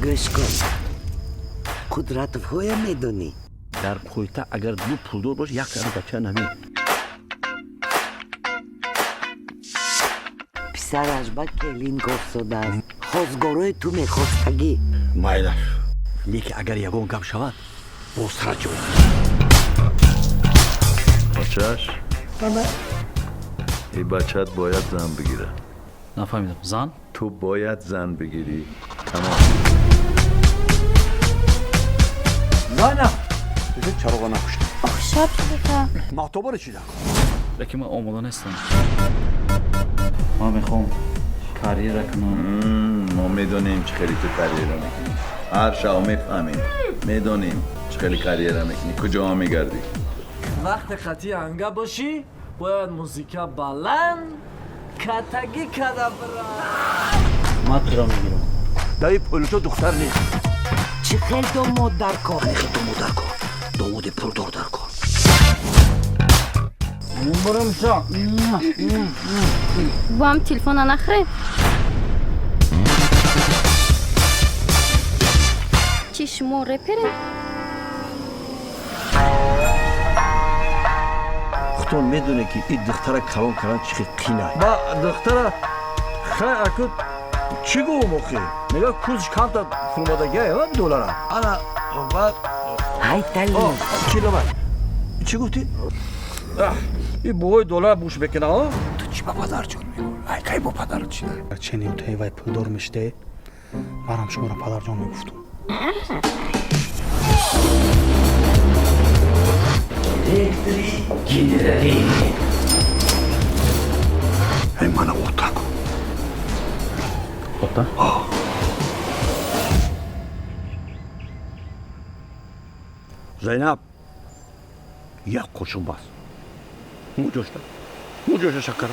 گوش کن قدرت خوی میدونی در پویتا اگر دو پولدار باشه یک کار بچه نمی پسرش با کلین گفته است خوزگاروی تو میخواستگی مایلش لیکن اگر یگون گم شود باز ترجمه بچهش این بچهت باید زن بگیره نفهمیدم زن؟ تو باید زن بگیری تمام زنم دیگه چراغا نکشتم شب شده محتوباره چی دکن لیکن من آماده نیستم من میخوام کاریر کنم ما میدونیم چه خیلی تو کاریر میکنی هر شب میفهمیم میدونیم چه خیلی کاریر میکنی کجا میگردی وقت خطی انگا باشی باید موزیکا بلند کتگی کدبرا من تو را میگیرم دایی پولتو دختر نیست چه خیلی داماد در کار خیلی داماد در کار داماد پولدار در کار برم شا با هم تلفن نخره چی شما رپره؟ خودتون میدونه که این دختر کلام کردن چی قینه با دختر خیلی اکود چی گو موقعی نگاه کوزش کم تا فرمادگی هم دولاره انا بعد های تلیم کیلومتر چی گفتی؟ این بوهای دلار بوش بکنه ها؟ تو چی با پدر جون میگو؟ ای که با پدر چی ده؟ چنین توی وای پولدار میشته برام شما را پدر جان میگفتم elektrik giderim. Ey bana ortak. Ortak? Zeynep. Ya koşun bas. Mu coşta. Mu coşa şakara.